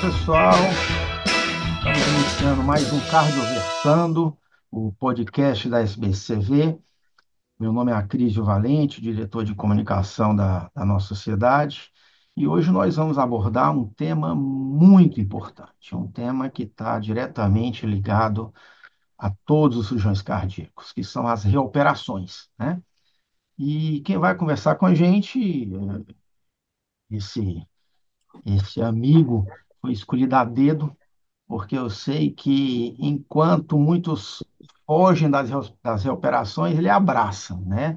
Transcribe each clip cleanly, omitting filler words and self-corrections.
Pessoal, estamos iniciando mais um Cardioversando, o podcast da SBCV. Meu nome é Acrísio Valente, diretor de comunicação da nossa sociedade, e hoje nós vamos abordar um tema muito importante, um tema que está diretamente ligado a todos os cirurgiões cardíacos, que são as reoperações, né? E quem vai conversar com a gente, esse, esse amigo, foi escolhido a dedo porque eu sei que enquanto muitos fogem das reoperações, ele abraça, né?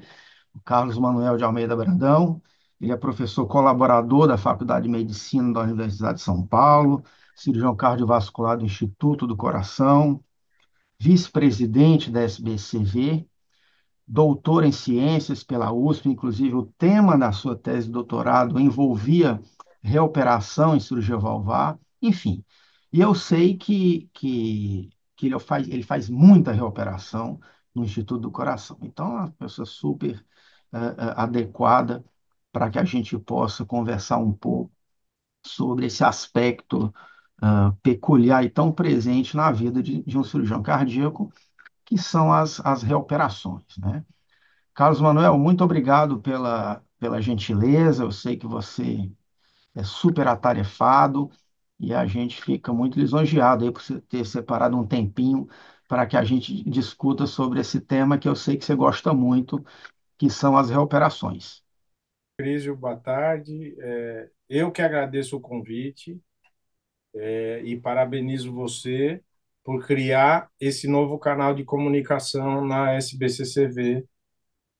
O Carlos Manuel de Almeida Brandão, ele é professor colaborador da Faculdade de Medicina da Universidade de São Paulo, cirurgião cardiovascular do Instituto do Coração, vice-presidente da SBCV, doutor em ciências pela USP, inclusive o tema da sua tese de doutorado envolvia reoperação em cirurgia valvar, enfim. E eu sei que ele faz muita reoperação no Instituto do Coração. Então, é uma pessoa super adequada para que a gente possa conversar um pouco sobre esse aspecto peculiar e tão presente na vida de um cirurgião cardíaco, que são as reoperações, né? Carlos Manuel, muito obrigado pela gentileza. Eu sei que você é super atarefado e a gente fica muito lisonjeado aí por você ter separado um tempinho para que a gente discuta sobre esse tema que eu sei que você gosta muito, que são as reoperações. Crísio, boa tarde. Eu que agradeço o convite, e parabenizo você por criar esse novo canal de comunicação na SBCCV,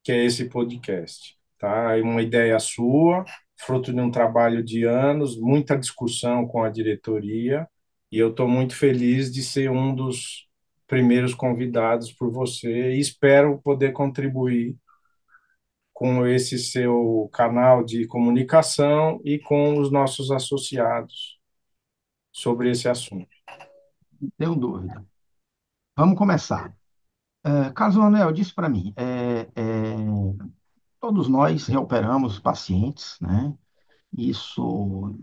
que é esse podcast. Tá? É uma ideia sua, fruto de um trabalho de anos, muita discussão com a diretoria, e eu estou muito feliz de ser um dos primeiros convidados por você e espero poder contribuir com esse seu canal de comunicação e com os nossos associados sobre esse assunto. Não tenho dúvida. Vamos começar. Carlos Manuel, diz para mim, todos nós reoperamos pacientes, né? Isso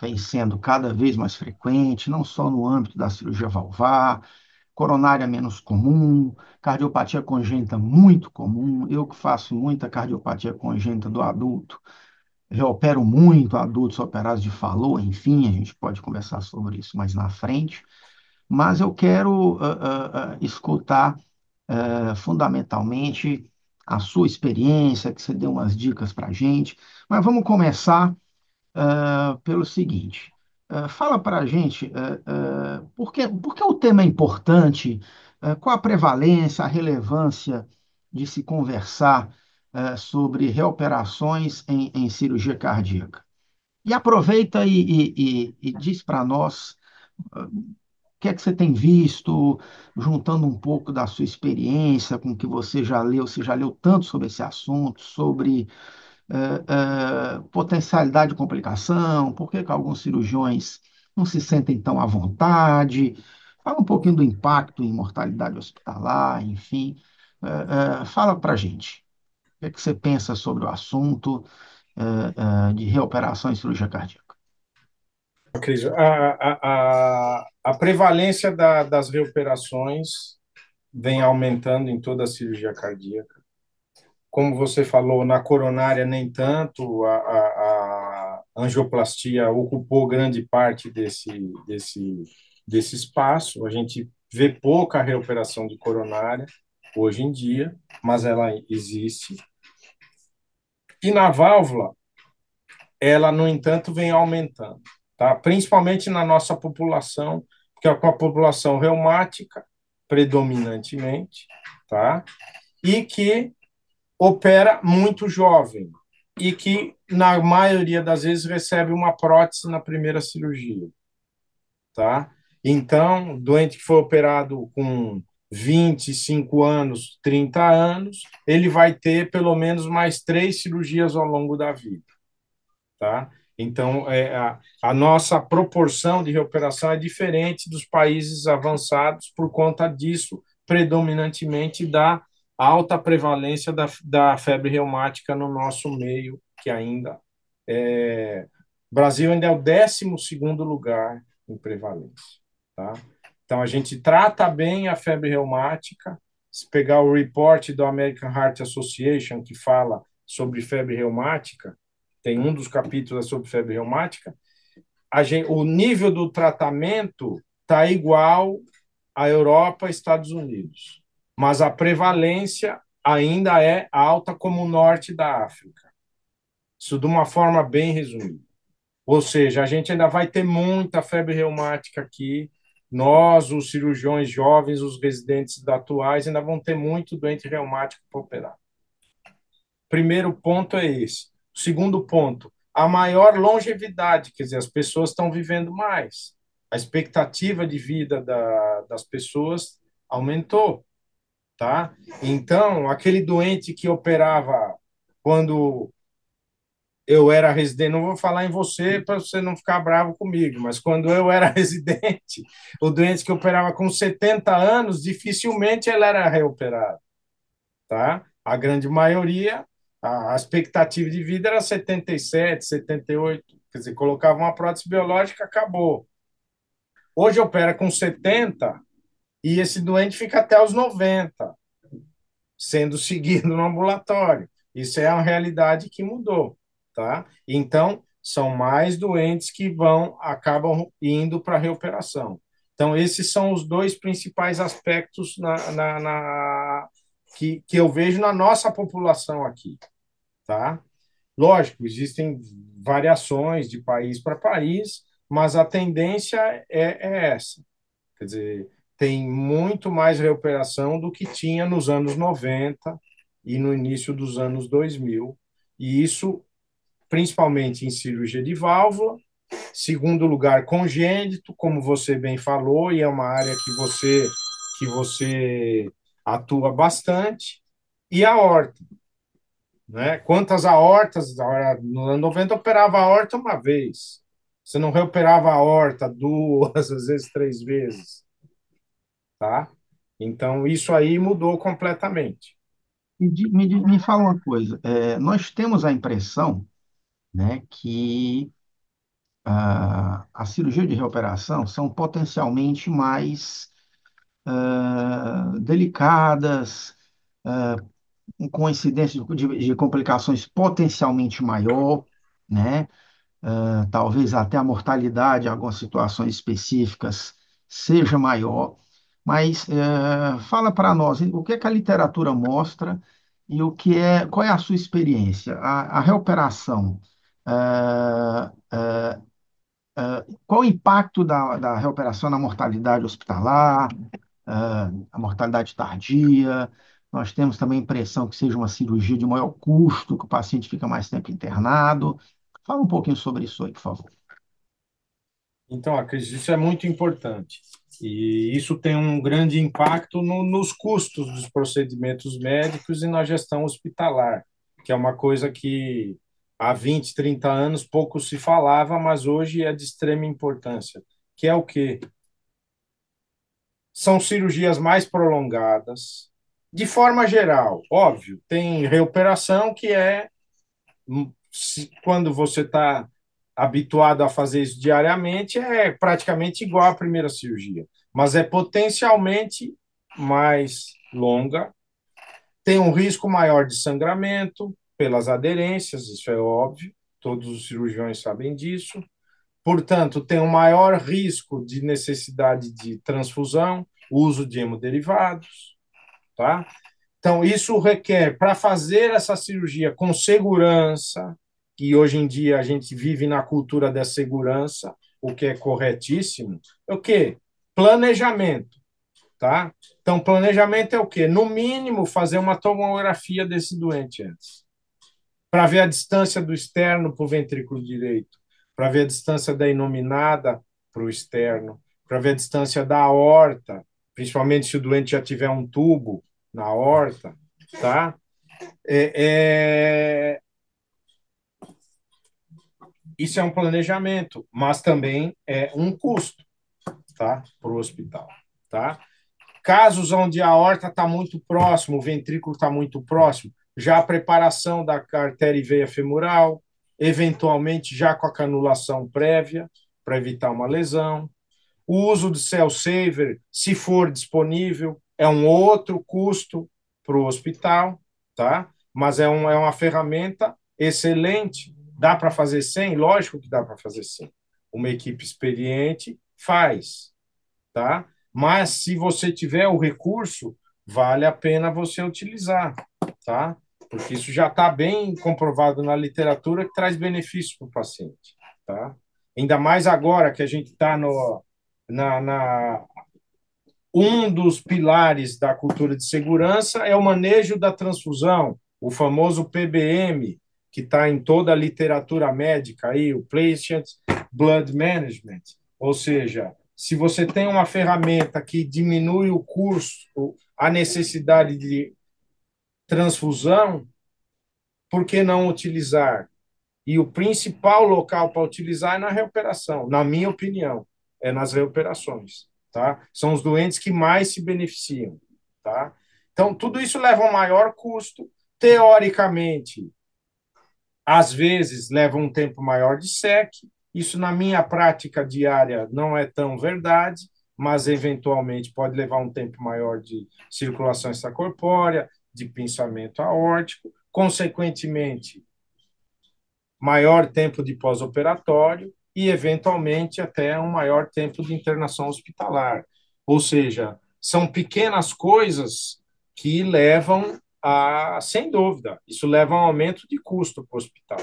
vem sendo cada vez mais frequente, não só no âmbito da cirurgia valvar, coronária menos comum, cardiopatia congênita muito comum. Eu que faço muita cardiopatia congênita do adulto, reopero muito adultos operados de Fallot, enfim, a gente pode conversar sobre isso mais na frente, mas eu quero escutar fundamentalmente a sua experiência, que você deu umas dicas para a gente, mas vamos começar pelo seguinte. Fala para a gente por que o tema é importante, qual a prevalência, a relevância de se conversar sobre reoperações em cirurgia cardíaca. E aproveita e diz para nós o que é que você tem visto, juntando um pouco da sua experiência com o que você já leu tanto sobre esse assunto, sobre potencialidade de complicação, por que que alguns cirurgiões não se sentem tão à vontade, fala um pouquinho do impacto em mortalidade hospitalar, enfim, fala para a gente, o que é que você pensa sobre o assunto de reoperação em cirurgia cardíaca? Cris, a prevalência das reoperações vem aumentando em toda a cirurgia cardíaca. Como você falou, na coronária nem tanto, a angioplastia ocupou grande parte desse espaço. A gente vê pouca reoperação de coronária hoje em dia, mas ela existe. E na válvula, ela, no entanto, vem aumentando, tá? Principalmente na nossa população, que é a população reumática, predominantemente, tá? E que opera muito jovem e que, na maioria das vezes, recebe uma prótese na primeira cirurgia, tá? Então, doente que foi operado com 25 anos, 30 anos, ele vai ter pelo menos mais 3 cirurgias ao longo da vida, tá? Então, a nossa proporção de recuperação é diferente dos países avançados por conta disso, predominantemente da alta prevalência da febre reumática no nosso meio, que ainda é... O Brasil ainda é o 12º lugar em prevalência, tá? Então, a gente trata bem a febre reumática. Se pegar o report do American Heart Association, que fala sobre febre reumática, tem um dos capítulos sobre febre reumática, o nível do tratamento está igual à Europa e Estados Unidos, mas a prevalência ainda é alta como o norte da África. Isso de uma forma bem resumida. Ou seja, a gente ainda vai ter muita febre reumática aqui. Nós, os cirurgiões jovens, os residentes atuais, ainda vão ter muito doente reumático para operar. Primeiro ponto é esse. O segundo ponto, a maior longevidade, quer dizer, as pessoas estão vivendo mais. A expectativa de vida das pessoas aumentou, tá? Então, aquele doente que operava quando eu era residente, não vou falar em você para você não ficar bravo comigo, mas quando eu era residente, o doente que operava com 70 anos, dificilmente ele era reoperado, tá? A grande maioria, a expectativa de vida era 77, 78, quer dizer, colocava uma prótese biológica, acabou. Hoje opera com 70 e esse doente fica até os 90, sendo seguido no ambulatório. Isso é uma realidade que mudou, tá? Então, são mais doentes que acabam indo para a reoperação. Então, esses são os dois principais aspectos que eu vejo na nossa população aqui, tá? Lógico, existem variações de país para país, mas a tendência é essa. Quer dizer, tem muito mais recuperação do que tinha nos anos 90 e no início dos anos 2000. E isso, principalmente em cirurgia de válvula. Segundo lugar, congênito, como você bem falou, e é uma área que você atua bastante. E a aorta, né? Quantas aortas? No ano 90 operava a aorta uma vez. Você não reoperava a aorta duas, às vezes três vezes, tá? Então, isso aí mudou completamente. Me fala uma coisa, nós temos a impressão, né, que a cirurgia de reoperação são potencialmente mais delicadas, com incidência de complicações potencialmente maior, né? Talvez até a mortalidade em algumas situações específicas seja maior, mas fala para nós o que é que a literatura mostra e qual é a sua experiência? A reoperação, eh, qual o impacto da reoperação na mortalidade hospitalar, a mortalidade tardia? Nós temos também a impressão que seja uma cirurgia de maior custo, que o paciente fica mais tempo internado. Fala um pouquinho sobre isso aí, por favor. Então, acredito isso é muito importante. E isso tem um grande impacto nos custos dos procedimentos médicos e na gestão hospitalar, que é uma coisa que há 20, 30 anos pouco se falava, mas hoje é de extrema importância, que é o quê? São cirurgias mais prolongadas, de forma geral, óbvio, tem reoperação que quando você está habituado a fazer isso diariamente, é praticamente igual à primeira cirurgia, mas é potencialmente mais longa, tem um risco maior de sangramento pelas aderências, isso é óbvio, todos os cirurgiões sabem disso. Portanto, tem um maior risco de necessidade de transfusão, uso de hemoderivados, tá? Então, isso requer, para fazer essa cirurgia com segurança, que hoje em dia a gente vive na cultura da segurança, o que é corretíssimo, é o quê? Planejamento, tá? Então, planejamento é o quê? No mínimo, fazer uma tomografia desse doente antes, para ver a distância do externo para o ventrículo direito, para ver a distância da inominada para o externo, para ver a distância da aorta, principalmente se o doente já tiver um tubo na aorta, tá? É, é, isso é um planejamento, mas também é um custo, tá? Para o hospital, tá? Casos onde a aorta está muito próximo, o ventrículo está muito próximo, já a preparação da artéria e veia femoral, eventualmente já com a canulação prévia, para evitar uma lesão, O uso do Cell Saver, se for disponível, é um outro custo para o hospital, tá? Mas é uma ferramenta excelente. Dá para fazer sem? Lógico que dá para fazer sem. Uma equipe experiente faz, tá? Mas se você tiver o recurso, vale a pena você utilizar, tá? Porque isso já está bem comprovado na literatura que traz benefício para o paciente, tá? Ainda mais agora que a gente está no na um dos pilares da cultura de segurança é o manejo da transfusão, o famoso PBM, que está em toda a literatura médica aí, o Patient Blood Management. Ou seja, se você tem uma ferramenta que diminui o custo, a necessidade de transfusão, por que não utilizar? E o principal local para utilizar é na recuperação, na minha opinião, é nas recuperações, tá? São os doentes que mais se beneficiam, tá? Então, tudo isso leva a um maior custo. Teoricamente, às vezes, leva um tempo maior de SEC. Isso, na minha prática diária, não é tão verdade, mas, eventualmente, pode levar um tempo maior de circulação extracorpórea, de pinçamento aórtico. Consequentemente, maior tempo de pós-operatório e, eventualmente, até um maior tempo de internação hospitalar. Ou seja, são pequenas coisas que levam a, sem dúvida, isso leva a um aumento de custo para o hospital.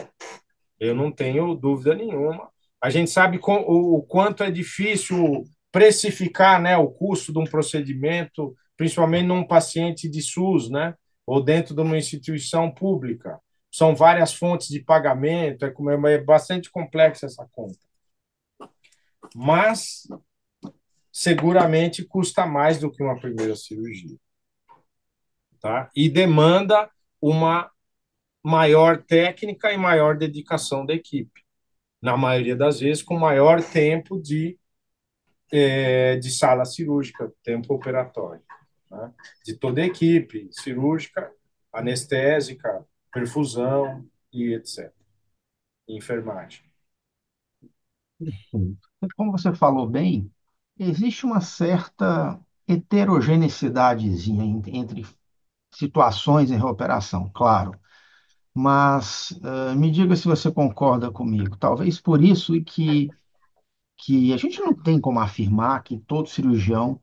Eu não tenho dúvida nenhuma. A gente sabe o quanto é difícil precificar, né, o custo de um procedimento, principalmente num paciente de SUS, né, ou dentro de uma instituição pública. São várias fontes de pagamento, é bastante complexa essa conta. Mas, seguramente, custa mais do que uma primeira cirurgia. Tá? E demanda uma maior técnica e maior dedicação da equipe. Na maioria das vezes, com maior tempo de sala cirúrgica, tempo operatório, né? De toda a equipe cirúrgica, anestésica, perfusão e etc. Enfermagem. Como você falou bem, existe uma certa heterogeneidadezinha entre situações em reoperação, claro. Mas me diga se você concorda comigo. Talvez por isso que a gente não tem como afirmar que todo cirurgião,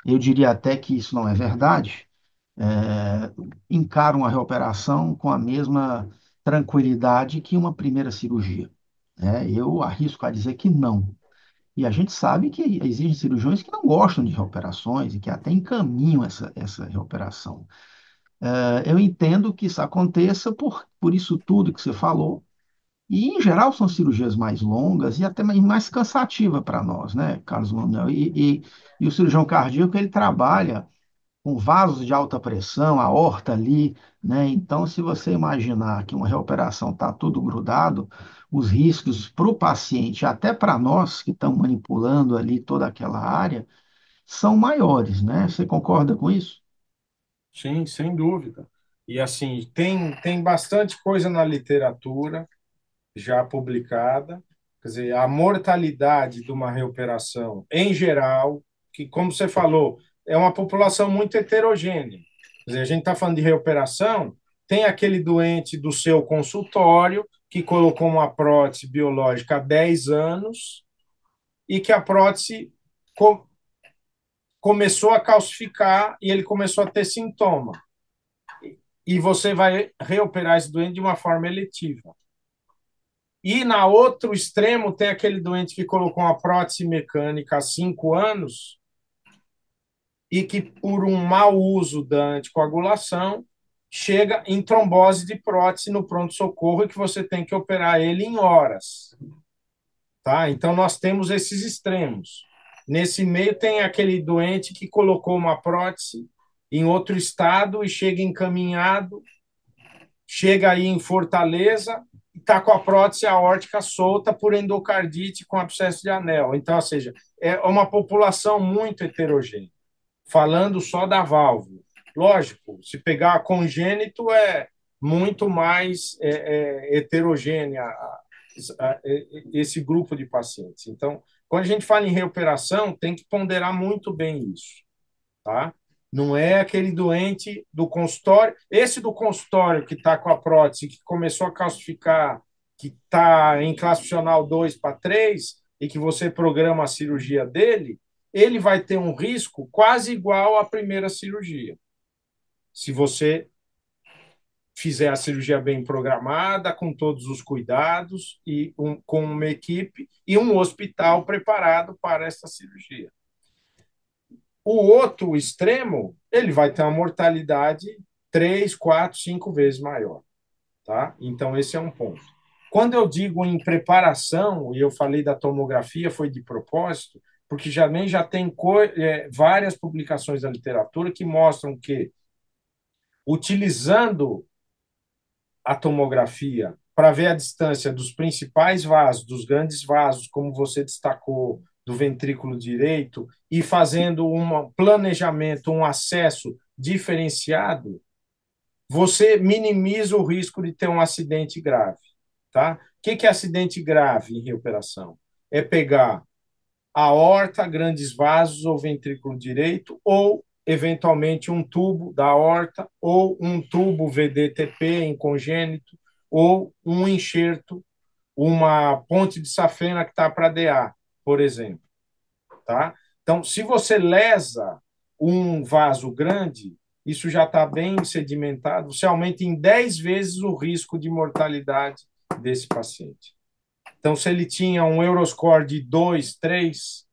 eu diria até que isso não é verdade, é, encara uma reoperação com a mesma tranquilidade que uma primeira cirurgia. Eu arrisco a dizer que não. E a gente sabe que existem cirurgiões que não gostam de reoperações e que até encaminham essa reoperação. Eu entendo que isso aconteça por isso tudo que você falou, e, em geral, são cirurgias mais longas e até mais cansativas para nós, né, Carlos Manuel? E o cirurgião cardíaco, ele trabalha com vasos de alta pressão, a aorta ali, né? Então, se você imaginar que uma reoperação está tudo grudado, os riscos para o paciente, até para nós que estamos manipulando ali toda aquela área, são maiores, né? Você concorda com isso? Sim, sem dúvida. E assim, tem bastante coisa na literatura já publicada. Quer dizer, a mortalidade de uma reoperação, em geral, que, como você falou, é uma população muito heterogênea. Quer dizer, a gente está falando de reoperação, tem aquele doente do seu consultório que colocou uma prótese biológica há 10 anos e que a prótese começou a calcificar e ele começou a ter sintoma. E você vai reoperar esse doente de uma forma eletiva. E na outro extremo tem aquele doente que colocou uma prótese mecânica há 5 anos e que, por um mau uso da anticoagulação, chega em trombose de prótese no pronto-socorro e que você tem que operar ele em horas. Tá? Então, nós temos esses extremos. Nesse meio tem aquele doente que colocou uma prótese em outro estado e chega encaminhado, chega aí em Fortaleza, está com a prótese aórtica solta por endocardite com abscesso de anel. Então, ou seja, é uma população muito heterogênea, falando só da válvula. Lógico, se pegar congênito é muito mais heterogênea esse grupo de pacientes. Então, Quando a gente fala em reoperação, tem que ponderar muito bem isso, tá? Não é aquele doente do consultório, esse do consultório que está com a prótese, que começou a calcificar, que está em classe funcional 2 para 3 e que você programa a cirurgia dele, ele vai ter um risco quase igual à primeira cirurgia. Se você fizer a cirurgia bem programada, com todos os cuidados, e com uma equipe e um hospital preparado para essa cirurgia. O outro extremo, ele vai ter uma mortalidade 3, 4, 5 vezes maior. Tá? Então, esse é um ponto. Quando eu digo em preparação, e eu falei da tomografia, foi de propósito, porque já tem várias publicações da literatura que mostram que, utilizando a tomografia para ver a distância dos principais vasos, dos grandes vasos, como você destacou, do ventrículo direito, e fazendo um planejamento, um acesso diferenciado, você minimiza o risco de ter um acidente grave. Tá? O que é acidente grave em reoperação? É pegar a aorta, grandes vasos ou ventrículo direito, ou eventualmente um tubo da aorta, ou um tubo VDTP em congênito, ou um enxerto, uma ponte de safena que está para DA, por exemplo. Tá? Então, se você lesa um vaso grande, isso já está bem sedimentado, você aumenta em 10 vezes o risco de mortalidade desse paciente. Então, se ele tinha um Euroscore de 2, 3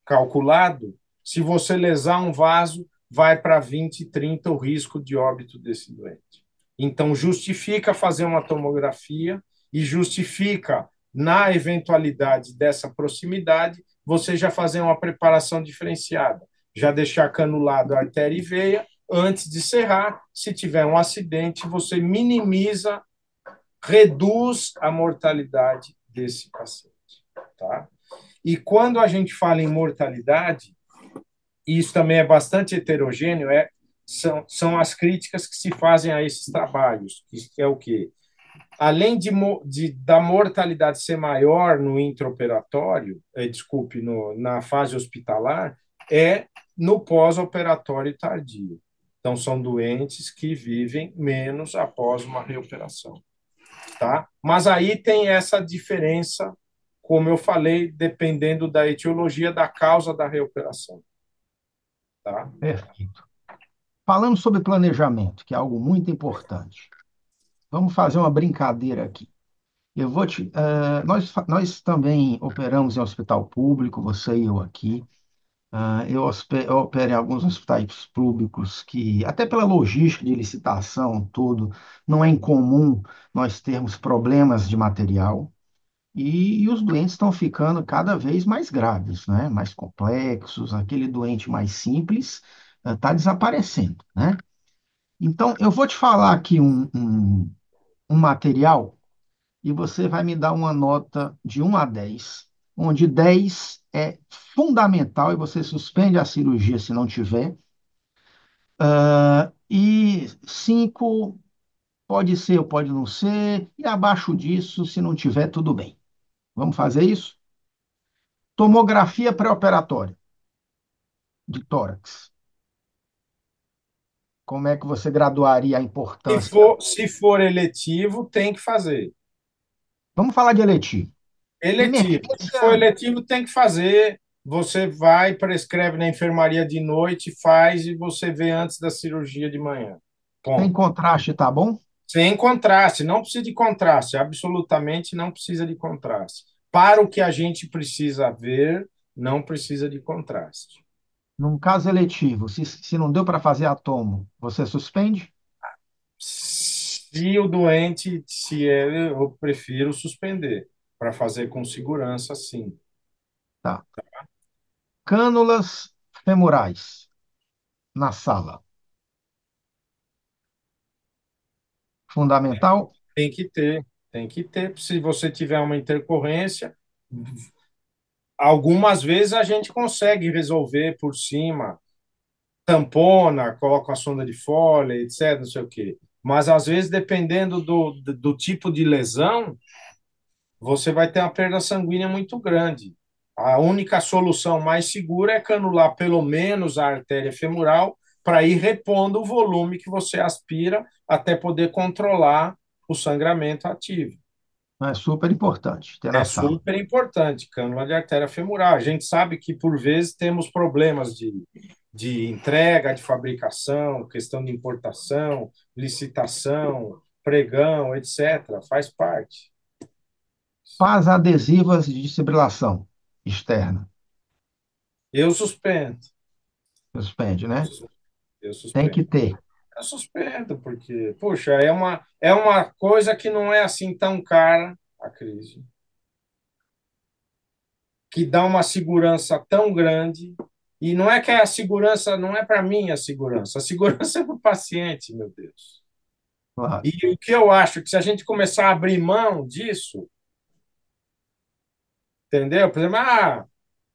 calculado, se você lesar um vaso, vai para 20, 30 o risco de óbito desse doente. Então, justifica fazer uma tomografia e justifica, na eventualidade dessa proximidade, você já fazer uma preparação diferenciada, já deixar canulado a artéria e veia, antes de serrar, se tiver um acidente, você minimiza, reduz a mortalidade desse paciente. Tá? E quando a gente fala em mortalidade, e isso também é bastante heterogêneo, são as críticas que se fazem a esses trabalhos, que é o quê? Além da mortalidade ser maior no intraoperatório, desculpe, na fase hospitalar, é no pós-operatório tardio. Então, são doentes que vivem menos após uma reoperação. Tá? Mas aí tem essa diferença, como eu falei, dependendo da etiologia da causa da reoperação. Tá? Perfeito. Falando sobre planejamento, que é algo muito importante, vamos fazer uma brincadeira aqui. Nós também operamos em hospital público, você e eu aqui. Eu opero em alguns hospitais públicos que, até pela logística de licitação, tudo, não é incomum nós termos problemas de material e os doentes estão ficando cada vez mais graves, né? Mais complexos, aquele doente mais simples está desaparecendo, né? Então, eu vou te falar aqui um material e você vai me dar uma nota de 1 a 10, onde 10 é fundamental e você suspende a cirurgia se não tiver, e 5 pode ser ou pode não ser, e abaixo disso, se não tiver, tudo bem. Vamos fazer isso? Tomografia pré-operatória de tórax. Como é que você graduaria a importância dela? Se for eletivo, tem que fazer. Vamos falar de eletivo. Eletivo. Se for Emergência eletivo, tem que fazer. Você vai, prescreve na enfermaria de noite, faz e você vê antes da cirurgia de manhã. sem Ponto. contraste, tá bom? Sem contraste, não precisa de contraste, absolutamente não precisa de contraste. Para o que a gente precisa ver, não precisa de contraste. Num caso eletivo, se não deu para fazer a tomo, você suspende? Se o doente, se é, eu prefiro suspender, para fazer com segurança, sim. Tá. Cânulas femorais na sala. Fundamental? Tem que ter, tem que ter. Se você tiver uma intercorrência, algumas vezes a gente consegue resolver por cima, tampona, coloca a sonda de Foley, etc, não sei o quê. Mas às vezes, dependendo do tipo de lesão, você vai ter uma perda sanguínea muito grande. A única solução mais segura é canular pelo menos a artéria femoral para ir repondo o volume que você aspira até poder controlar o sangramento ativo. É super importante ter É na sala. super importante, cânula de artéria femoral. A gente sabe que, por vezes, temos problemas de entrega, de fabricação, questão de importação, licitação, pregão, etc. Faz parte. Pás adesivas de desfibrilação externa. Eu suspendo. Suspende, né? Eu Tem que suspendo. ter. Eu suspendo, porque, puxa, é uma coisa que não é assim tão cara, a crise, que dá uma segurança tão grande. E não é que a segurança, não é para mim a segurança é para o paciente, meu Deus. Claro. E o que eu acho que se a gente começar a abrir mão disso, entendeu? Por exemplo,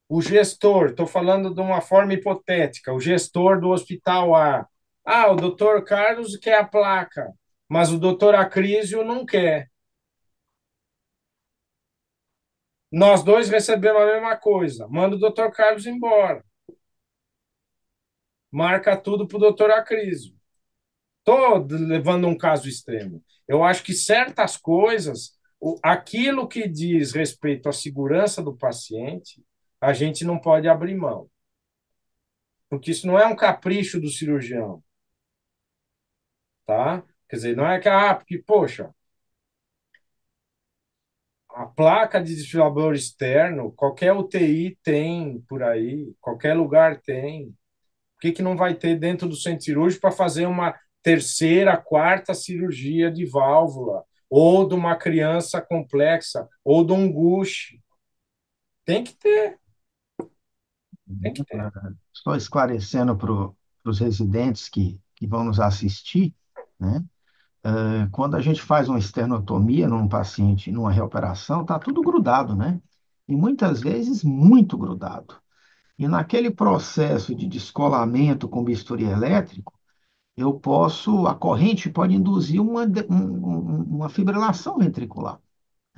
o gestor, estou falando de uma forma hipotética, o gestor do hospital A. O doutor Carlos quer a placa, mas o doutor Acrísio não quer. Nós dois recebemos a mesma coisa. Manda o doutor Carlos embora. Marca tudo para o doutor Acrísio. Estou levando um caso extremo. Eu acho que certas coisas, aquilo que diz respeito à segurança do paciente, a gente não pode abrir mão. Porque isso não é um capricho do cirurgião, tá? Quer dizer, não é que, porque, poxa, a placa de desfibrilador externo, qualquer UTI tem por aí, qualquer lugar tem. Por que não vai ter dentro do centro cirúrgico para fazer uma terceira, quarta cirurgia de válvula? Ou de uma criança complexa, ou de um guche? Tem que ter, tem que ter. Estou esclarecendo para os residentes que vão nos assistir, né? Quando a gente faz uma esternotomia num paciente, numa reoperação, está tudo grudado, né? E muitas vezes muito grudado. E naquele processo de descolamento com bisturi elétrico, a corrente pode induzir uma fibrilação ventricular,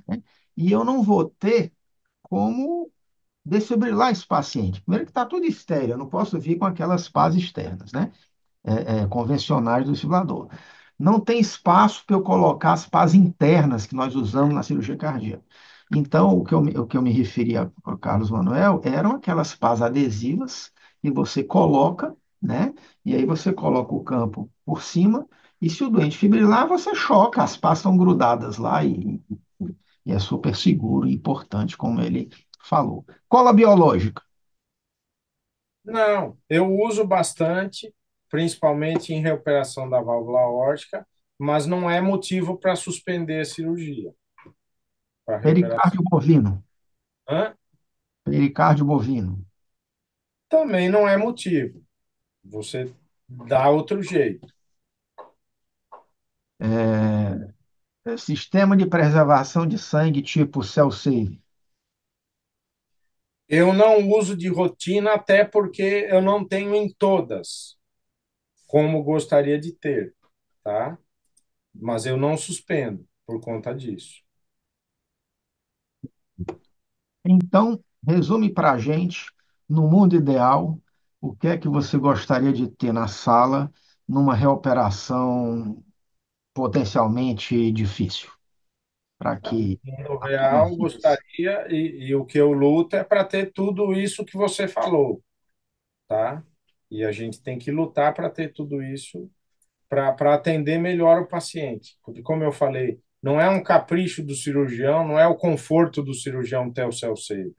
né? E eu não vou ter como desfibrilar esse paciente. Primeiro que está tudo estéreo, eu não posso vir com aquelas pás externas, né? Convencionais do desfibrilador. Não tem espaço para eu colocar as pás internas que nós usamos na cirurgia cardíaca. Então, o que eu me referia para o Carlos Manuel eram aquelas pás adesivas que você coloca, né? E aí você coloca o campo por cima, e se o doente fibrilar, você choca, as pás estão grudadas lá e é super seguro e importante, como ele falou. Cola biológica. Não, eu uso bastante, principalmente em recuperação da válvula aórtica, mas não é motivo para suspender a cirurgia, para recuperação. Pericárdio bovino. Hã? Pericárdio bovino. Também não é motivo. Você dá outro jeito. Sistema de preservação de sangue tipo CellSave. Eu não uso de rotina, até porque eu não tenho em todas, como gostaria de ter, tá? Mas eu não suspendo por conta disso. Então, resume para a gente, no mundo ideal, o que é que você gostaria de ter na sala numa reoperação potencialmente difícil, para que No a real, criança gostaria, e o que eu luto é para ter tudo isso que você falou, tá? E a gente tem que lutar para ter tudo isso, para atender melhor o paciente. Porque, como eu falei, não é um capricho do cirurgião, não é o conforto do cirurgião ter o cell saver.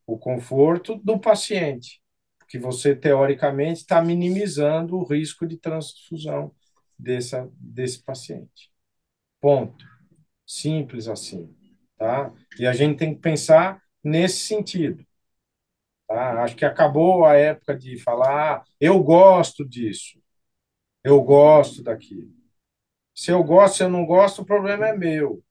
O conforto do paciente, que você, teoricamente, está minimizando o risco de transfusão desse paciente. Ponto. Simples assim, tá? E a gente tem que pensar nesse sentido, tá? Acho que acabou a época de falar, eu gosto disso, eu gosto daquilo. Se eu gosto, se eu não gosto, o problema é meu.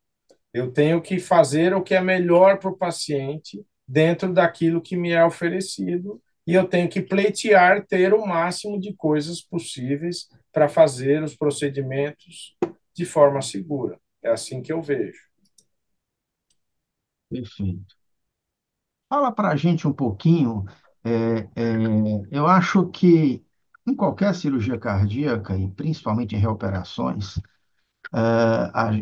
Eu tenho que fazer o que é melhor para o paciente dentro daquilo que me é oferecido e eu tenho que pleitear ter o máximo de coisas possíveis para fazer os procedimentos de forma segura. É assim que eu vejo. perfeito. Fala para a gente um pouquinho. Eu acho que em qualquer cirurgia cardíaca, e principalmente em reoperações,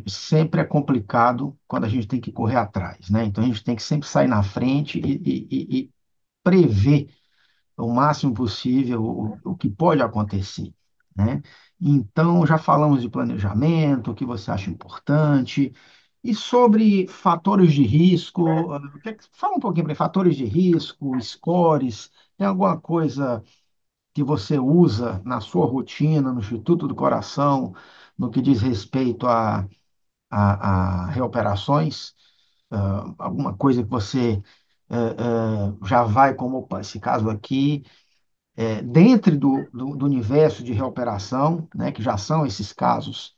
sempre é complicado quando a gente tem que correr atrás, né? Então a gente tem que sempre sair na frente e prever o máximo possível o que pode acontecer, né? Então, já falamos de planejamento, o que você acha importante, e sobre fatores de risco, fala um pouquinho para mim, fatores de risco, scores, tem alguma coisa que você usa na sua rotina, no Instituto do Coração, no que diz respeito a reoperações? Alguma coisa que você já vai, como opa, esse caso aqui, dentro do universo de reoperação, né, que já são esses casos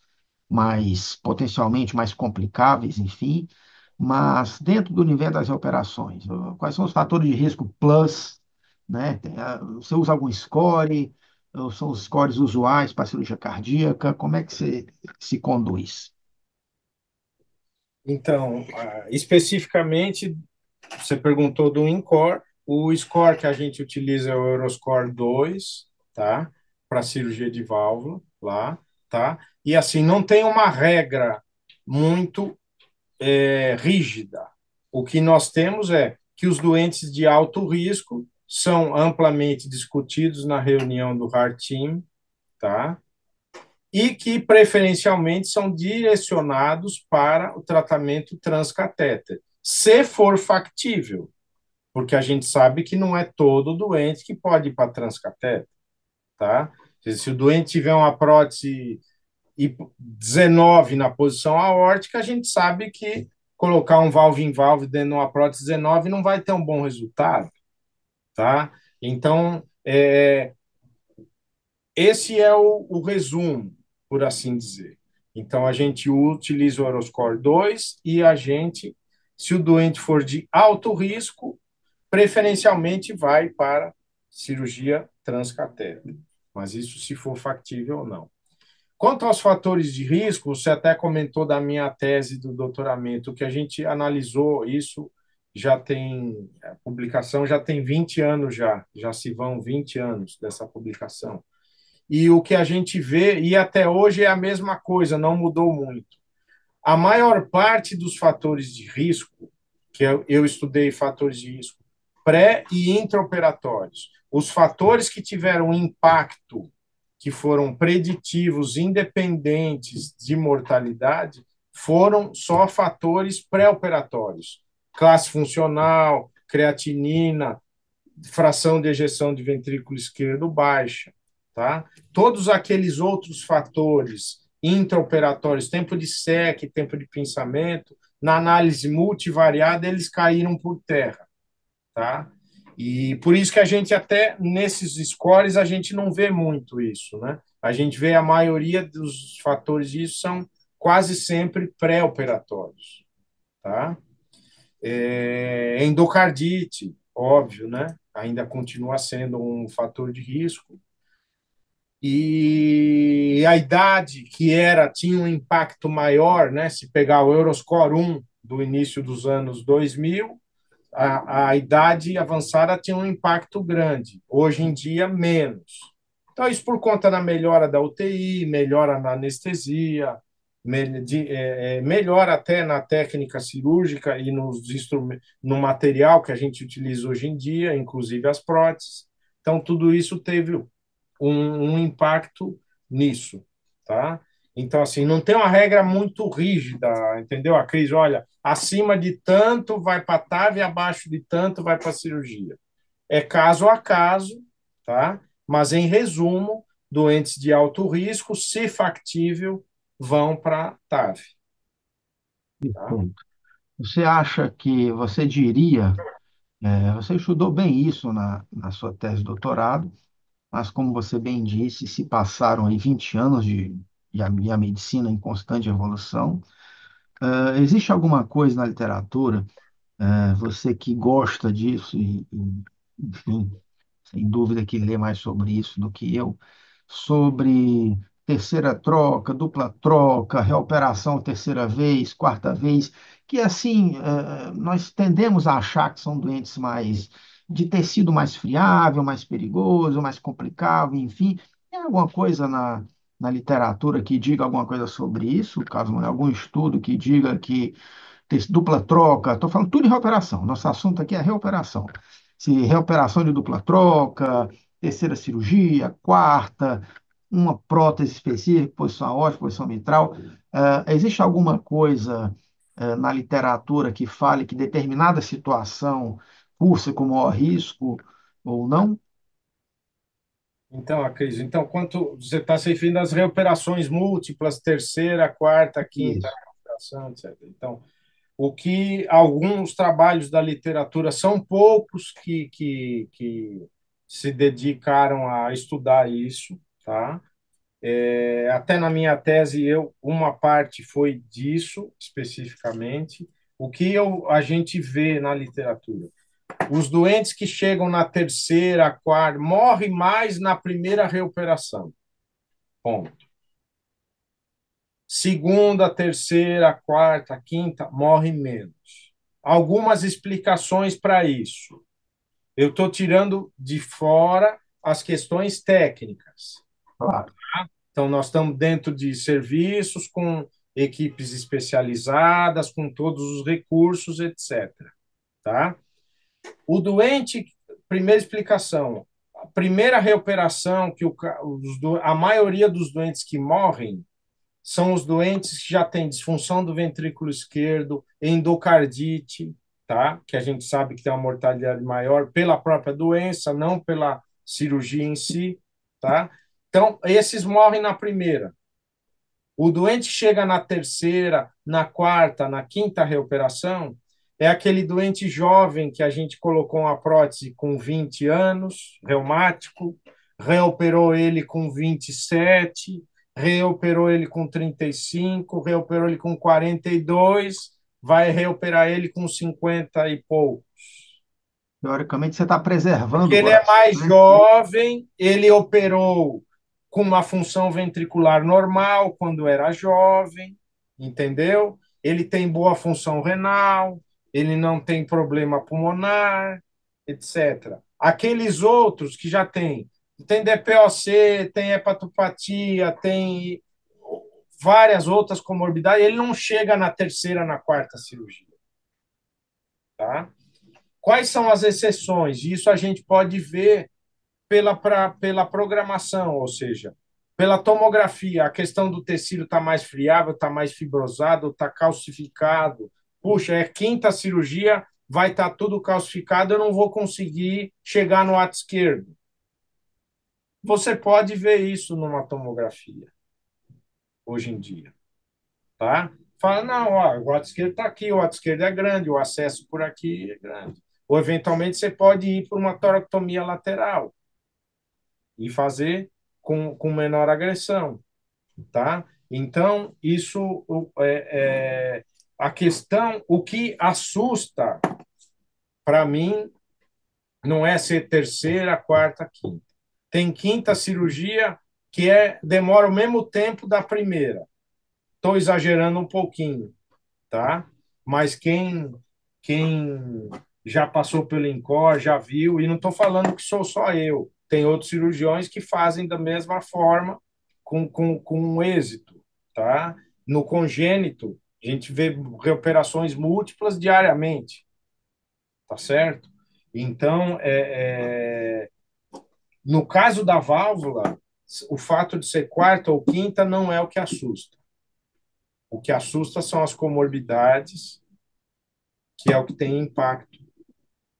mais potencialmente mais complicáveis, enfim, mas dentro do universo das reoperações, quais são os fatores de risco plus, né? Você usa algum score? Ou são os scores usuais para cirurgia cardíaca? Como é que você se conduz? Então, especificamente, você perguntou do INCOR. O score que a gente utiliza é o Euroscore 2, tá? Para cirurgia de válvula, lá, tá? E assim, não tem uma regra muito rígida. O que nós temos é que os doentes de alto risco são amplamente discutidos na reunião do Heart Team, tá? E que preferencialmente são direcionados para o tratamento transcatéter, se for factível, porque a gente sabe que não é todo doente que pode ir para transcatéter, tá? Se o doente tiver uma prótese e 19 na posição aórtica, a gente sabe que colocar um valve em valve dentro de uma prótese 19 não vai ter um bom resultado, tá? Então, esse é o resumo, por assim dizer. Então, a gente utiliza o Euroscore 2 e a gente, se o doente for de alto risco, preferencialmente vai para cirurgia transcatéter. Mas isso se for factível ou não. Quanto aos fatores de risco, você até comentou da minha tese do doutoramento, que a gente analisou isso já tem, a publicação já tem 20 anos já se vão 20 anos dessa publicação. E o que a gente vê, e até hoje é a mesma coisa, não mudou muito. A maior parte dos fatores de risco, que eu estudei fatores de risco pré e intraoperatórios, os fatores que tiveram impacto, que foram preditivos, independentes de mortalidade, foram só fatores pré-operatórios. Classe funcional, creatinina, fração de ejeção de ventrículo esquerdo baixa, tá? Todos aqueles outros fatores intraoperatórios, tempo de SEC, tempo de pensamento, na análise multivariada, eles caíram por terra, tá? E por isso que a gente até nesses scores a gente não vê muito isso, né? A gente vê a maioria dos fatores disso são quase sempre pré-operatórios, tá? Endocardite, óbvio, né? Ainda continua sendo um fator de risco. E a idade que era tinha um impacto maior, né? Se pegar o Euroscore 1 do início dos anos 2000, a idade avançada tinha um impacto grande. Hoje em dia, menos. Então, isso por conta da melhora da UTI, melhora na anestesia, melhora até na técnica cirúrgica e nos instrumentos, no material que a gente utiliza hoje em dia, inclusive as próteses. Então, tudo isso teve um impacto nisso, tá? Então, assim, não tem uma regra muito rígida, entendeu? A Cris, olha, acima de tanto vai para TAV e abaixo de tanto vai para cirurgia. É caso a caso, tá? Mas, em resumo, doentes de alto risco, se factível, vão para TAV, tá? Perfeito. Você acha que você diria, você estudou bem isso na sua tese de doutorado, mas como você bem disse, se passaram aí 20 anos e a medicina em constante evolução. Existe alguma coisa na literatura, você que gosta disso enfim, sem dúvida que lê mais sobre isso do que eu, sobre terceira troca, dupla troca, reoperação terceira vez, quarta vez, que assim, nós tendemos a achar que são doentes mais de tecido mais friável, mais perigoso, mais complicado, enfim. Tem alguma coisa na literatura que diga alguma coisa sobre isso? Caso algum estudo que diga que dupla troca, estou falando tudo em reoperação. Nosso assunto aqui é reoperação. Se reoperação de dupla troca, terceira cirurgia, quarta, uma prótese específica, posição aórtica, posição mitral. Existe alguma coisa na literatura que fale que determinada situação cursa com maior risco ou não? Então, a crise. Então, quanto você está se referindo às reoperações múltiplas, terceira, quarta, quinta Isso, reoperação, etc. Então, o que alguns trabalhos da literatura, são poucos que se dedicaram a estudar isso, tá? Até na minha tese, uma parte foi disso, especificamente. O que a gente vê na literatura? Os doentes que chegam na terceira, quarta, morrem mais na primeira reoperação. Ponto. Segunda, terceira, quarta, quinta, morrem menos. Algumas explicações para isso. Eu estou tirando de fora as questões técnicas. claro. Então, nós estamos dentro de serviços com equipes especializadas, com todos os recursos, etc. Tá? O doente, primeira explicação, a primeira reoperação que a maioria dos doentes que morrem são os doentes que já têm disfunção do ventrículo esquerdo, endocardite, tá? Que a gente sabe que tem uma mortalidade maior pela própria doença, não pela cirurgia em si, tá? Então, esses morrem na primeira. O doente chega na terceira, na quarta, na quinta reoperação, é aquele doente jovem que a gente colocou uma prótese com 20 anos, reumático, reoperou ele com 27, reoperou ele com 35, reoperou ele com 42, vai reoperar ele com 50 e pouco. Teoricamente, você está preservando Porque o ele é coração, mais né? jovem, ele operou com uma função ventricular normal quando era jovem, entendeu? Ele tem boa função renal, ele não tem problema pulmonar, etc. Aqueles outros que já tem DPOC, tem hepatopatia, tem várias outras comorbidades, ele não chega na terceira, na quarta cirurgia, tá? Quais são as exceções? Isso a gente pode ver pela programação, ou seja, pela tomografia. A questão do tecido está mais friável, está mais fibrosado, está calcificado. Puxa, é quinta cirurgia, vai estar tudo calcificado, eu não vou conseguir chegar no ato esquerdo. Você pode ver isso numa tomografia, hoje em dia, tá? Fala, não, ó, o ato esquerdo está aqui, o ato esquerdo é grande, o acesso por aqui é grande. Ou, eventualmente, você pode ir por uma toracotomia lateral e fazer com menor agressão, tá? Então, isso a questão, o que assusta para mim não é ser terceira, quarta, quinta. Tem quinta cirurgia que demora o mesmo tempo da primeira. Estou exagerando um pouquinho, tá? Mas quem já passou pelo INCOR, já viu, e não estou falando que sou só eu. Tem outros cirurgiões que fazem da mesma forma, com êxito, tá? No congênito, a gente vê reoperações múltiplas diariamente, tá certo? Então, no caso da válvula, o fato de ser quarta ou quinta não é o que assusta. O que assusta são as comorbidades, que é o que tem impacto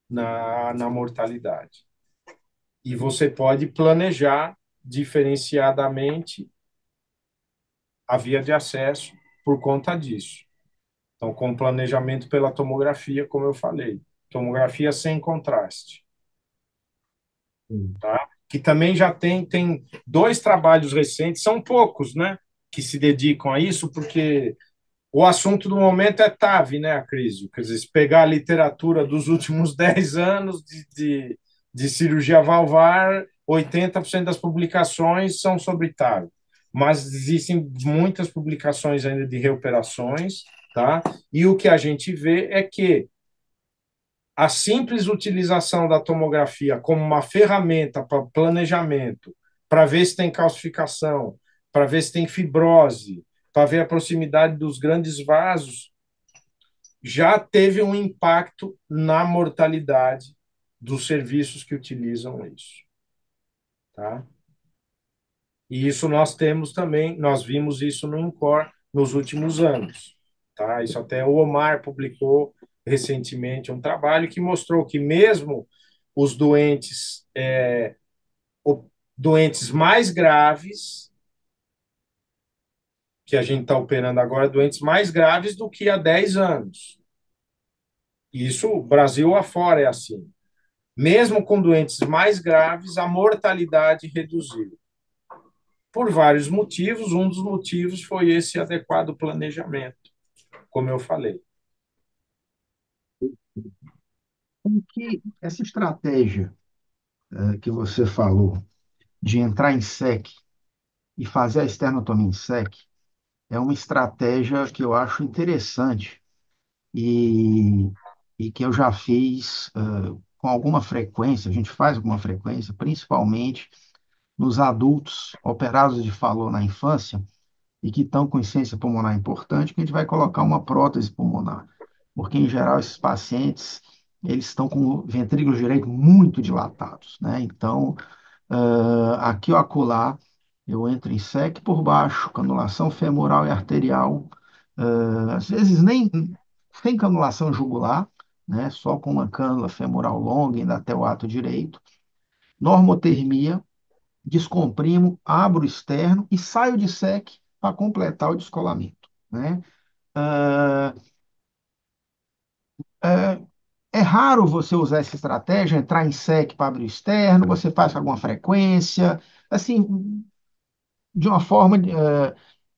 na mortalidade. E você pode planejar diferenciadamente a via de acesso por conta disso. Então, com planejamento pela tomografia, como eu falei, tomografia sem contraste, tá? Que também já tem dois trabalhos recentes, são poucos, né, que se dedicam a isso, porque o assunto do momento é TAV, né, a crise. Quer dizer, se pegar a literatura dos últimos 10 anos de cirurgia valvar, 80% das publicações são sobre TAV. Mas existem muitas publicações ainda de reoperações, tá? E o que a gente vê é que a simples utilização da tomografia como uma ferramenta para planejamento, para ver se tem calcificação, para ver se tem fibrose, para ver a proximidade dos grandes vasos, já teve um impacto na mortalidade dos serviços que utilizam isso, tá? E isso nós temos também, nós vimos isso no INCOR nos últimos anos, tá? Isso até o Omar publicou recentemente um trabalho que mostrou que mesmo os doentes, doentes mais graves, que a gente está operando agora, doentes mais graves do que há 10 anos. Isso, Brasil afora é assim. Mesmo com doentes mais graves, a mortalidade reduziu. Por vários motivos, um dos motivos foi esse adequado planejamento, como eu falei. Como que essa estratégia que você falou de entrar em SEC e fazer a esternotomia em SEC é uma estratégia que eu acho interessante e, e que eu já fiz com alguma frequência, a gente faz com alguma frequência, principalmente nos adultos operados de falô na infância e que estão com insuficiência pulmonar importante, que a gente vai colocar uma prótese pulmonar, porque em geral esses pacientes eles estão com o ventrículo direito muito dilatados, né? Então, aqui ou acolá, eu entro em SEC por baixo, canulação femoral e arterial, às vezes nem sem canulação jugular, né? Só com uma cânula femoral longa, indo até o ato direito, normotermia, descomprimo, abro o externo e saio de SEC para completar o descolamento, né? Ah, ah, é raro você usar essa estratégia, entrar em SEC para abrir o externo, você faz com alguma frequência, assim, de uma forma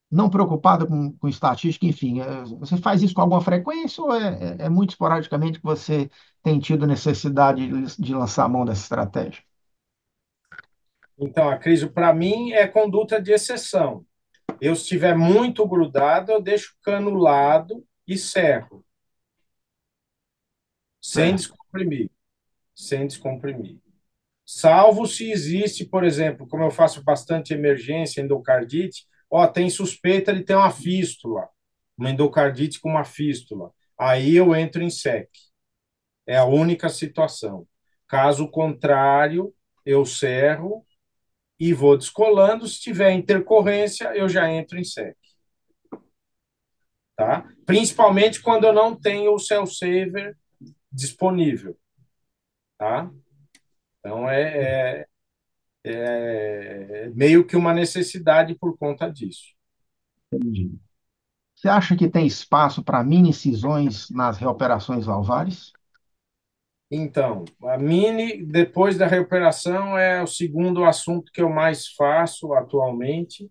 não preocupada com estatística, enfim, você faz isso com alguma frequência ou é muito esporadicamente que você tem tido necessidade de lançar a mão dessa estratégia? Então, a crise, para mim, é conduta de exceção. Eu, se estiver muito grudado, eu deixo canulado e serro, sem Certo. descomprimir, sem descomprimir. Salvo se existe, por exemplo, como eu faço bastante emergência, endocardite, ó, tem suspeita de ter uma fístula, uma endocardite com uma fístula. Aí eu entro em SEC. É a única situação. Caso contrário, eu cerro e vou descolando. Se tiver intercorrência, eu já entro em SEC. Tá? Principalmente quando eu não tenho o cell saver disponível. Tá? Então, é meio que uma necessidade por conta disso. Entendi. Você acha que tem espaço para mini incisões nas reoperações valvares? Então, a mini, depois da recuperação, é o segundo assunto que eu mais faço atualmente.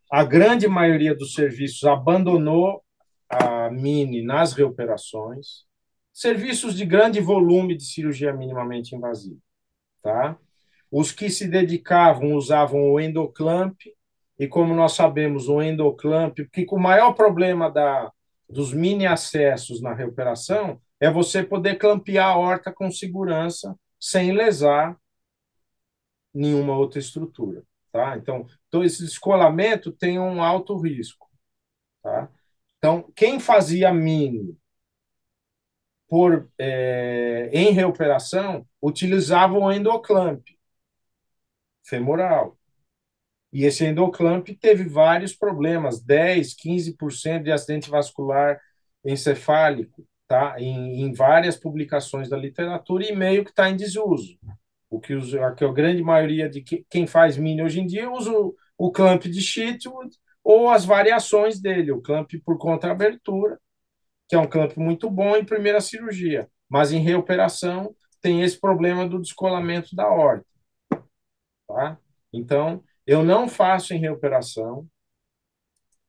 A grande maioria dos serviços abandonou a mini nas reoperações. Serviços de grande volume de cirurgia minimamente invasiva, tá? Os que se dedicavam usavam o endoclamp, e como nós sabemos, o endoclamp, porque o maior problema dos mini acessos na recuperação é você poder clampear a horta com segurança, sem lesar nenhuma outra estrutura. Tá? Então, esse descolamento tem um alto risco. Tá? Então, quem fazia mini em recuperação utilizava o endoclamp femoral. E esse endoclamp teve vários problemas, 10, 15% de acidente vascular encefálico, tá? Em várias publicações da literatura e meio que está em desuso. A grande maioria de quem faz mini hoje em dia usa o clamp de Chitwood ou as variações dele, o clamp por contra-abertura, que é um clamp muito bom em primeira cirurgia, mas em reoperação tem esse problema do descolamento da horta, tá? Então, eu não faço em reoperação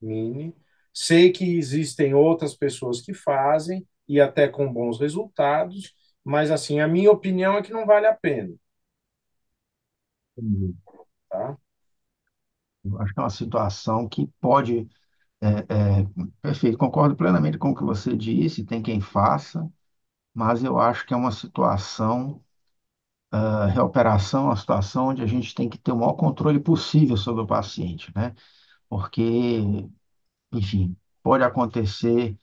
mini. Sei que existem outras pessoas que fazem e até com bons resultados, mas assim, a minha opinião é que não vale a pena, Entendi. tá? Eu acho que é uma situação que pode Perfeito, concordo plenamente com o que você disse, tem quem faça, mas eu acho que é uma situação, a reoperação é uma situação onde a gente tem que ter o maior controle possível sobre o paciente, né? Porque, enfim, pode acontecer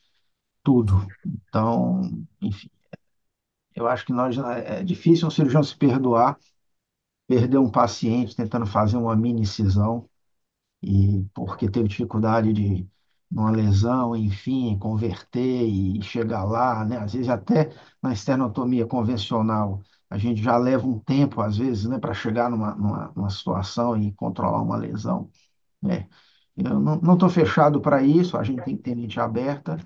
tudo. Então, enfim, eu acho que é difícil um cirurgião se perdoar, perder um paciente tentando fazer uma mini incisão e porque teve dificuldade de uma lesão, enfim, converter e chegar lá, né? Às vezes até na esternotomia convencional a gente já leva um tempo, às vezes, né, para chegar numa situação e controlar uma lesão, né? Eu não estou fechado para isso, a gente tem que ter mente aberta,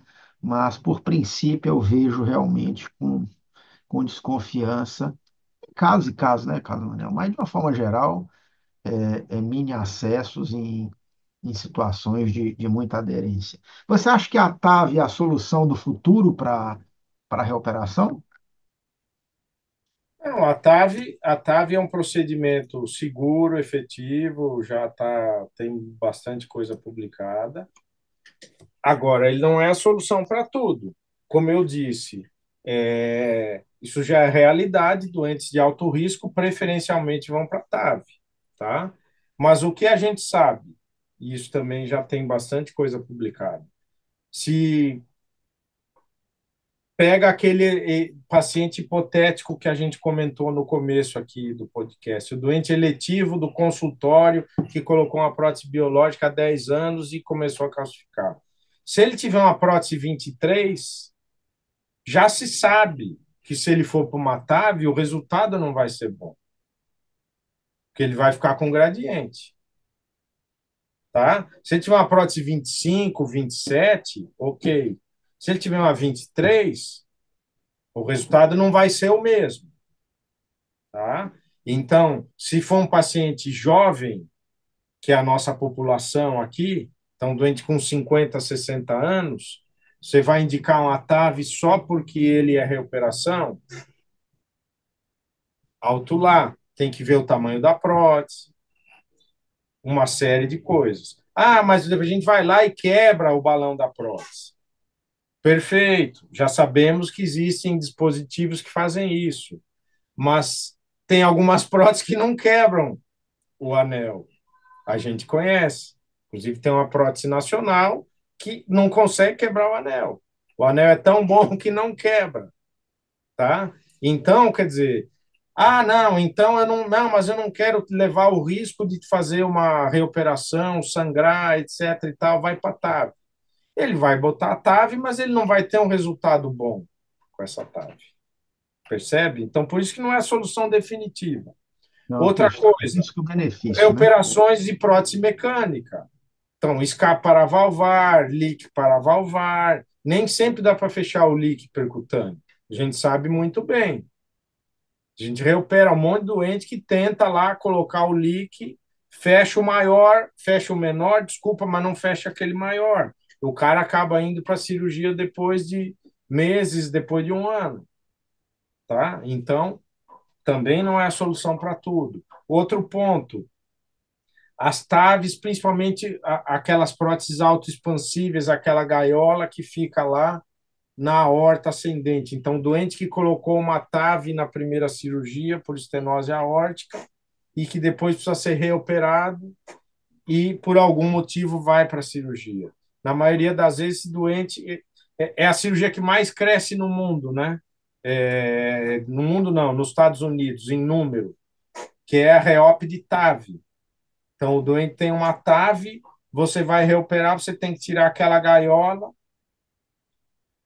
mas por princípio eu vejo realmente com desconfiança, casos e casos, né, Carlos Manuel? Mas de uma forma geral, mini acessos em situações de muita aderência. Você acha que a TAV é a solução do futuro para a reoperação? Não, a TAV é um procedimento seguro, efetivo, tem bastante coisa publicada. Agora, ele não é a solução para tudo. Como eu disse, isso já é realidade, doentes de alto risco preferencialmente vão para a TAV, tá? Mas o que a gente sabe, e isso também já tem bastante coisa publicada, se pega aquele paciente hipotético que a gente comentou no começo aqui do podcast, o doente eletivo do consultório que colocou uma prótese biológica há 10 anos e começou a calcificar. Se ele tiver uma prótese 23, já se sabe que se ele for para uma TAV, o resultado não vai ser bom, porque ele vai ficar com gradiente, tá? Se ele tiver uma prótese 25, 27, ok. Se ele tiver uma 23, o resultado não vai ser o mesmo. Tá? Então, se for um paciente jovem, que é a nossa população aqui, então doente com 50, 60 anos, você vai indicar um ATAV só porque ele é reoperação? Alto lá, tem que ver o tamanho da prótese, uma série de coisas. Ah, mas a gente vai lá e quebra o balão da prótese. Perfeito, já sabemos que existem dispositivos que fazem isso, mas tem algumas próteses que não quebram o anel. A gente conhece. Inclusive, tem uma prótese nacional que não consegue quebrar o anel. O anel é tão bom que não quebra, tá? Então, quer dizer, não, então não, mas eu não quero levar o risco de fazer uma reoperação, sangrar, etc e tal, vai para a TAV. Ele vai botar a TAV, mas ele não vai ter um resultado bom com essa TAV. Percebe? Então, por isso que não é a solução definitiva. Não, a Outra questão é coisa, risco-benefício, né? reoperações de prótese mecânica. Então, escape paravalvar, leak paravalvar, nem sempre dá para fechar o leak percutâneo. A gente sabe muito bem. A gente reopera um monte de doente que tenta lá colocar o leak, fecha o maior, fecha o menor, desculpa, mas não fecha aquele maior. O cara acaba indo para a cirurgia depois de meses, depois de um ano, tá? Então, também não é a solução para tudo. Outro ponto, as TAVs, principalmente aquelas próteses autoexpansíveis, aquela gaiola que fica lá na aorta ascendente. Então, o doente que colocou uma TAV na primeira cirurgia por estenose aórtica e que depois precisa ser reoperado e por algum motivo vai para a cirurgia. Na maioria das vezes, esse doente é a cirurgia que mais cresce no mundo, né? No mundo não, nos Estados Unidos, em número, que é a reop de TAV. Então, o doente tem uma TAV, você vai reoperar, você tem que tirar aquela gaiola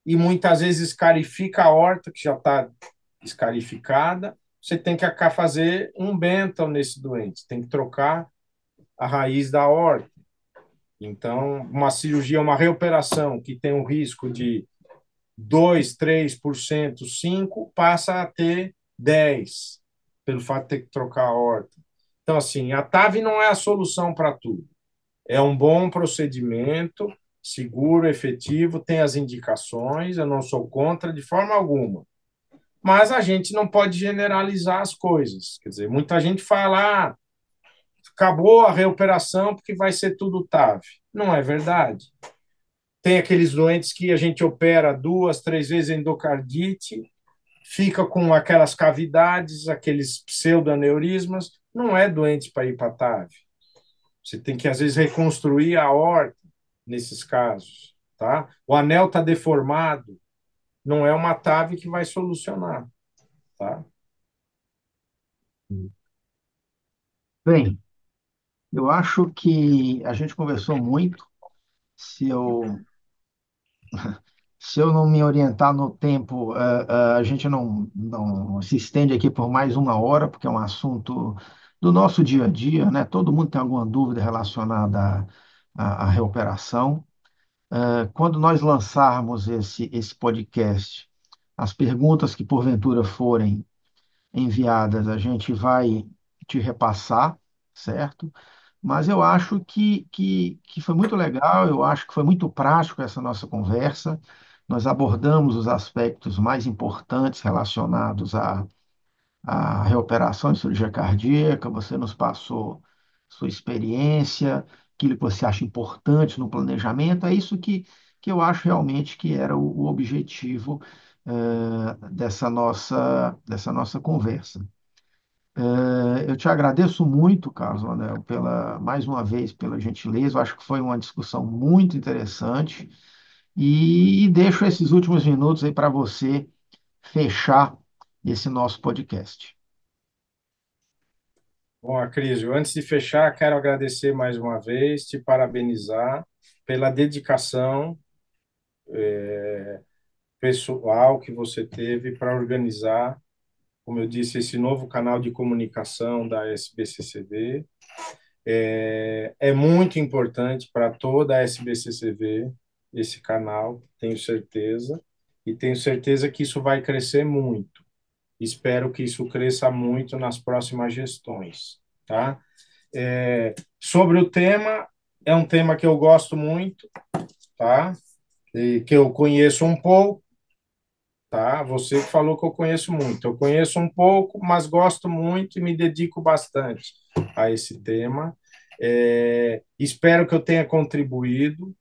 e muitas vezes escarifica a horta, que já está escarificada. Você tem que fazer um Benton nesse doente, tem que trocar a raiz da horta. Então, uma cirurgia, uma reoperação que tem um risco de 2, 3%, 5%, passa a ter 10%, pelo fato de ter que trocar a horta. Então, assim, a TAV não é a solução para tudo. É um bom procedimento, seguro, efetivo, tem as indicações, eu não sou contra de forma alguma. Mas a gente não pode generalizar as coisas. Quer dizer, muita gente fala, acabou a reoperação porque vai ser tudo TAV. Não é verdade. Tem aqueles doentes que a gente opera 2, 3 vezes endocardite, fica com aquelas cavidades, aqueles pseudoaneurismas, não é doente para ir para TAV. Você tem que, às vezes, reconstruir a aorta nesses casos. Tá? O anel está deformado, não é uma TAV que vai solucionar. Tá? Bem, eu acho que a gente conversou muito. Se eu, se eu não me orientar no tempo, a gente não se estende aqui por mais uma hora, porque é um assunto do nosso dia a dia, né? Todo mundo tem alguma dúvida relacionada à reoperação. Quando nós lançarmos esse podcast, as perguntas que porventura forem enviadas, a gente vai te repassar, certo? Mas eu acho que foi muito legal, eu acho que foi muito prático essa nossa conversa. Nós abordamos os aspectos mais importantes relacionados à reoperação de cirurgia cardíaca. Você nos passou sua experiência, aquilo que você acha importante no planejamento. É isso que eu acho realmente que era o objetivo, dessa nossa conversa. Eu te agradeço muito, Carlos Manuel, mais uma vez, pela gentileza. Eu acho que foi uma discussão muito interessante. E deixo esses últimos minutos aí para você fechar esse nosso podcast. Bom, Acrísio, antes de fechar, quero agradecer mais uma vez, te parabenizar pela dedicação pessoal que você teve para organizar, como eu disse, esse novo canal de comunicação da SBCCV. É muito importante para toda a SBCCV esse canal, tenho certeza, e tenho certeza que isso vai crescer muito. Espero que isso cresça muito nas próximas gestões, tá? Sobre o tema, é um tema que eu gosto muito, tá? E que eu conheço um pouco, tá? Você que falou que eu conheço muito. Eu conheço um pouco, mas gosto muito e me dedico bastante a esse tema. Espero que eu tenha contribuído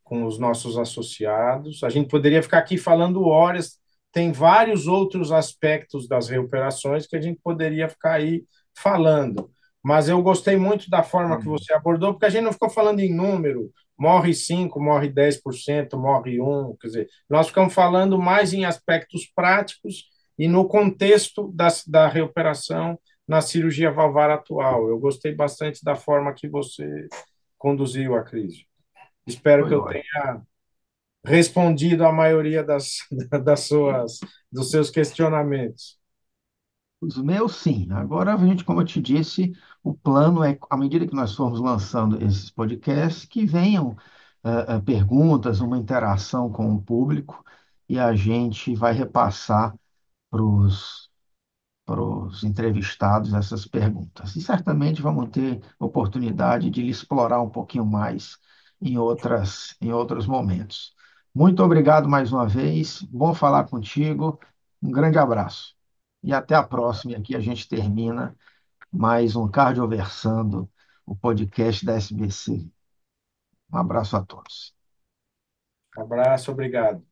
com os nossos associados. A gente poderia ficar aqui falando horas, tem vários outros aspectos das reoperações que a gente poderia ficar aí falando. Mas eu gostei muito da forma que você abordou, porque a gente não ficou falando em número, morre 5, morre 10%, morre um, quer dizer, nós ficamos falando mais em aspectos práticos e no contexto da reoperação na cirurgia valvar atual. Eu gostei bastante da forma que você conduziu a crise. Espero que Foi eu ótimo. tenha respondido a maioria das dos seus questionamentos. Os meus, sim. Agora, a gente, como eu te disse, o plano é, à medida que nós formos lançando esses podcasts, que venham perguntas, uma interação com o público, e a gente vai repassar para os entrevistados essas perguntas. E certamente vamos ter oportunidade de lhe explorar um pouquinho mais em outros momentos. Muito obrigado mais uma vez, bom falar contigo, um grande abraço. E até a próxima, e aqui a gente termina mais um Cardioversando, o podcast da SBC. Um abraço a todos. Abraço, obrigado.